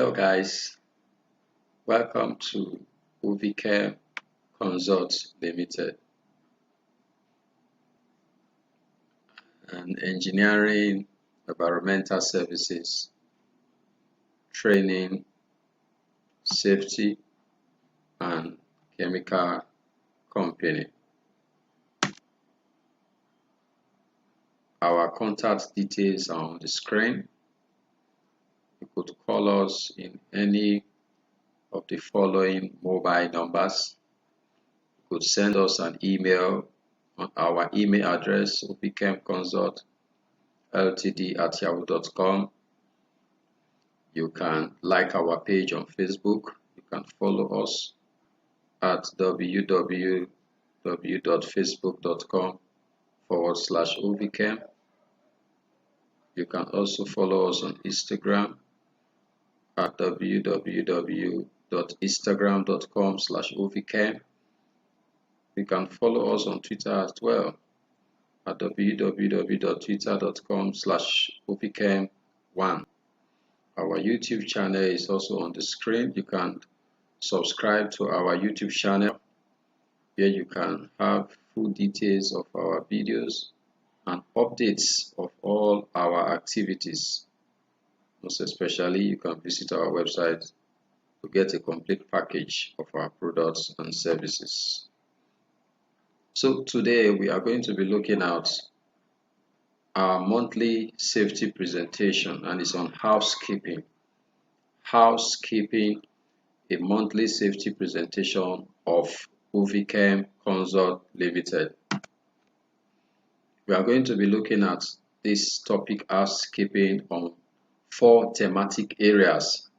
Hello guys, welcome to Housekeeping Consult Limited, an engineering, environmental services, training, safety and chemical company. Our contact details are on the screen. You could call us in any of the following mobile numbers. You could send us an email on our email address, housekeeping@yahoo.com. You can like our page on Facebook. You can follow us at www.facebook.com/housekeeping. You can also follow us on Instagram at www.instagram.com/housekeeping. You can follow us on Twitter as well at www.twitter.com/housekeeping1. Our YouTube channel is also on the screen. You can subscribe to our YouTube channel where you can have full details of our videos and updates of all our activities. Most especially, you can visit our website to get a complete package of our products and services. So today we are going to be looking at our monthly safety presentation, and it's on housekeeping. Housekeeping, a monthly safety presentation of Housekeeping Consult Limited. We are going to be looking at this topic, housekeeping, on 4 thematic areas.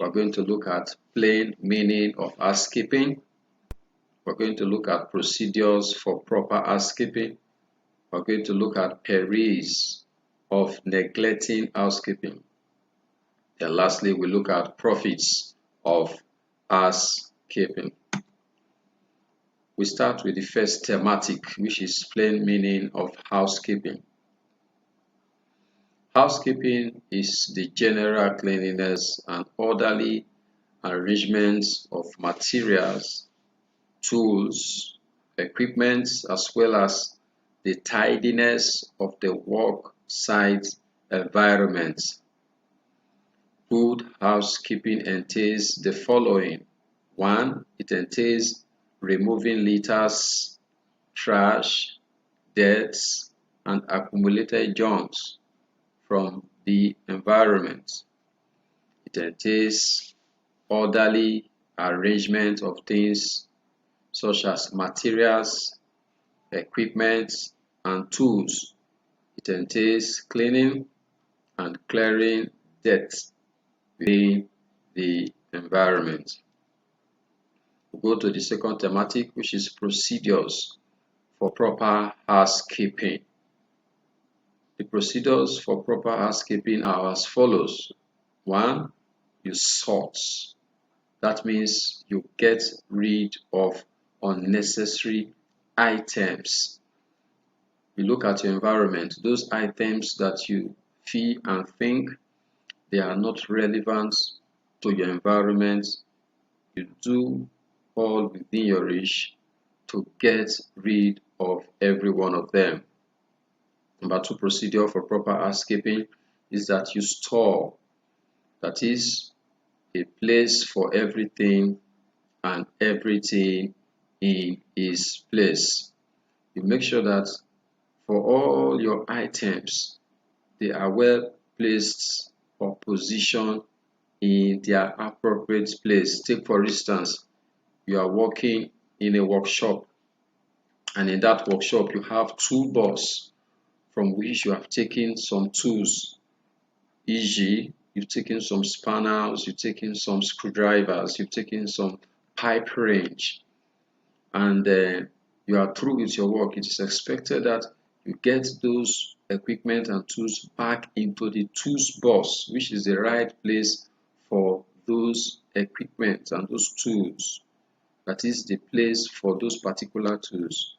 We are going to look at plain meaning of housekeeping. We're going to look at procedures for proper housekeeping. We're going to look at perils of neglecting housekeeping. And lastly, we look at profits of housekeeping. We start with the first thematic, which is plain meaning of housekeeping. Housekeeping is the general cleanliness and orderly arrangement of materials, tools, equipment, as well as the tidiness of the work site environment. Good housekeeping entails the following. 1. It entails removing litters, trash, dirt, and accumulated junks from the environment. It entails orderly arrangement of things such as materials, equipment, and tools. It entails cleaning and clearing dirt within the environment. We'll go to the second thematic, which is procedures for proper housekeeping. The procedures for proper housekeeping are as follows. 1. You sort. That means you get rid of unnecessary items. You look at your environment. Those items that you feel and think they are not relevant to your environment, you do all within your reach to get rid of every one of them. Number 2 procedure for proper housekeeping is that you store. That is a place for everything and everything in its place. You make sure that for all your items, they are well placed or positioned in their appropriate place. Take for instance, you are working in a workshop, and in that workshop you have toolbox from which you have taken some tools, e.g. you've taken some spanners, you've taken some screwdrivers, you've taken some pipe wrench, and you are through with your work. It is expected that you get those equipment and tools back into the tools box, which is the right place for those equipment and those tools. That is the place for those particular tools.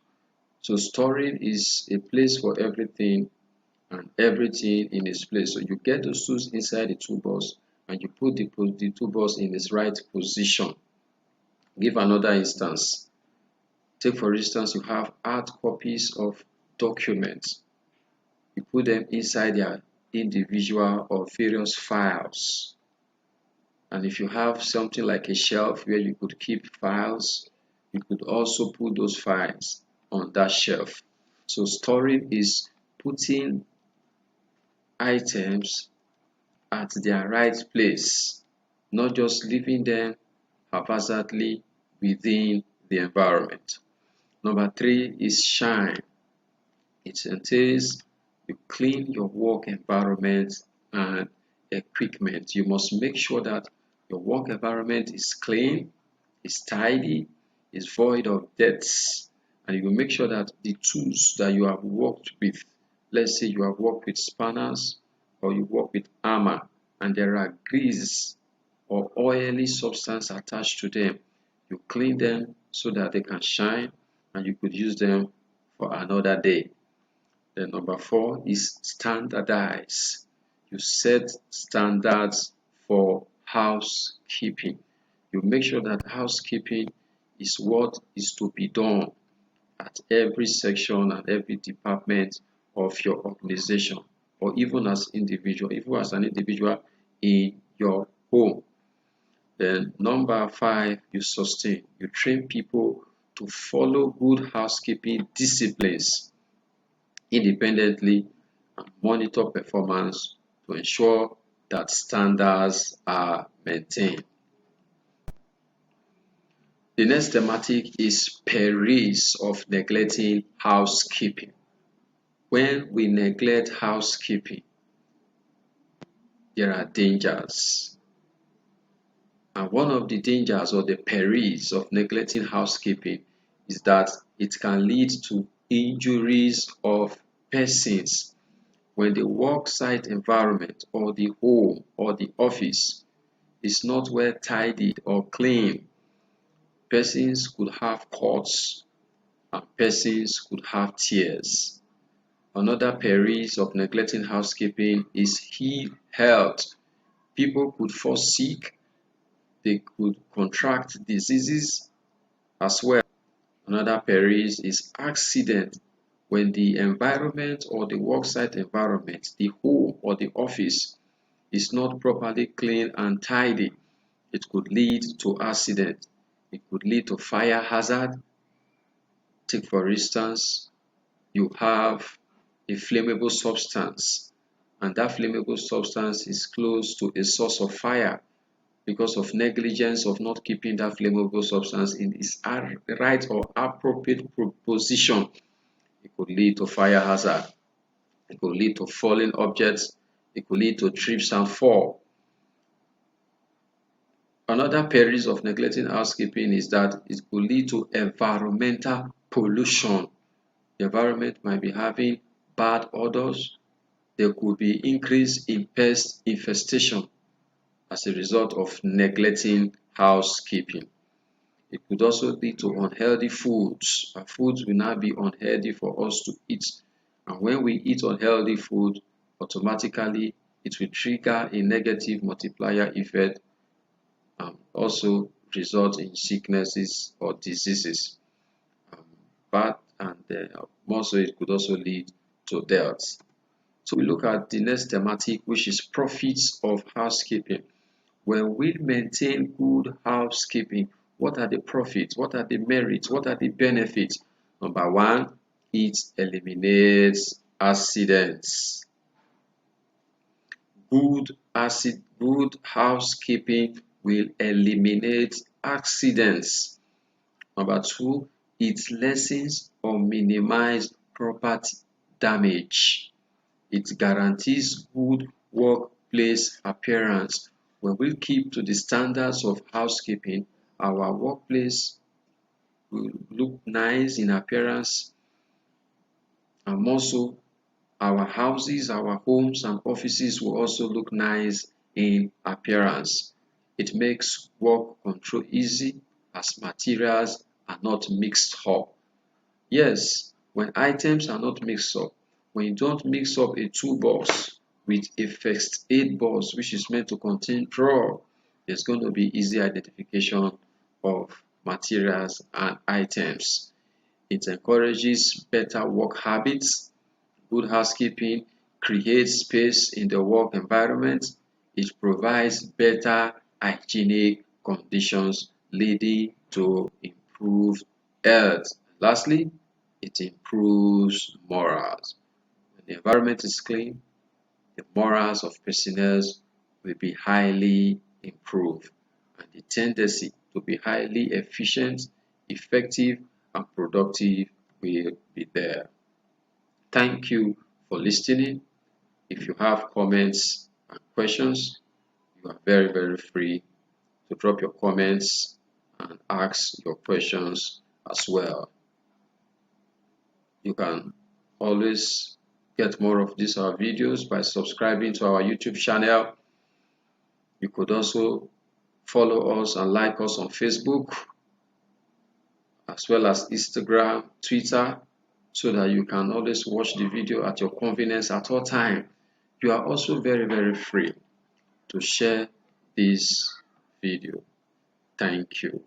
So storing is a place for everything and everything in its place. So you get those tools inside the toolbox and you put the toolbox in its right position. Give another instance. Take for instance, you have hard copies of documents. You put them inside their individual or various files. And if you have something like a shelf where you could keep files, you could also put those files on that shelf. So storing is putting items at their right place, not just leaving them haphazardly within the environment. Number 3 is shine. It entails you clean your work environment and equipment. You must make sure that your work environment is clean, is tidy, is void of debts, and you will make sure that the tools that you have worked with, let's say you have worked with spanners or you work with hammer, and there are grease or oily substance attached to them, you clean them so that they can shine and you could use them for another day. Then number 4 is standardize. You set standards for housekeeping. You make sure that housekeeping is what is to be done at every section and every department of your organization, or even as an individual in your home. Then number 5, you sustain. You train people to follow good housekeeping disciplines independently and monitor performance to ensure that standards are maintained. The next thematic is perils of neglecting housekeeping. When we neglect housekeeping, there are dangers. And one of the dangers or the perils of neglecting housekeeping is that it can lead to injuries of persons. When the work site environment or the home or the office is not well tidied or clean, persons could have cuts and persons could have tears. Another perils of neglecting housekeeping is ill health. People could fall sick, they could contract diseases as well. Another perils is accident. When the environment or the worksite environment, the home or the office is not properly clean and tidy, it could lead to accident. It could lead to fire hazard. Take for instance, you have a flammable substance and that flammable substance is close to a source of fire. Because of negligence of not keeping that flammable substance in its right or appropriate position, it could lead to fire hazard. It could lead to falling objects. It could lead to trips and fall. Another perils of neglecting housekeeping is that it could lead to environmental pollution. The environment might be having bad odors. There could be increase in pest infestation as a result of neglecting housekeeping. It could also lead to unhealthy foods. Our foods will not be unhealthy for us to eat. And when we eat unhealthy food, automatically it will trigger a negative multiplier effect and also result in sicknesses or diseases. But also it could also lead to death. So we look at the next thematic, which is profits of housekeeping. When we maintain good housekeeping, what are the profits? What are the merits? What are the benefits? Number 1, it eliminates accidents. Good housekeeping will eliminate accidents. Number 2, it lessens or minimizes property damage. It guarantees good workplace appearance. When we keep to the standards of housekeeping, our workplace will look nice in appearance, and also our houses, our homes and offices will also look nice in appearance. It makes work control easy as materials are not mixed up. Yes, when items are not mixed up, when you don't mix up a toolbox with a first aid box which is meant to contain drawer, there's going to be easy identification of materials and items. It encourages better work habits. Good housekeeping creates space in the work environment. It provides better hygienic conditions leading to improved health. Lastly, it improves morals. When the environment is clean, the morals of personnel will be highly improved, and the tendency to be highly efficient, effective, and productive will be there. Thank you for listening. If you have comments and questions, you are very free to drop your comments and ask your questions as well. You can always get more of these our videos by subscribing to our YouTube channel. You could also follow us and like us on Facebook as well as Instagram, Twitter, so that you can always watch the video at your convenience at all time. You are also very free to share this video. Thank you.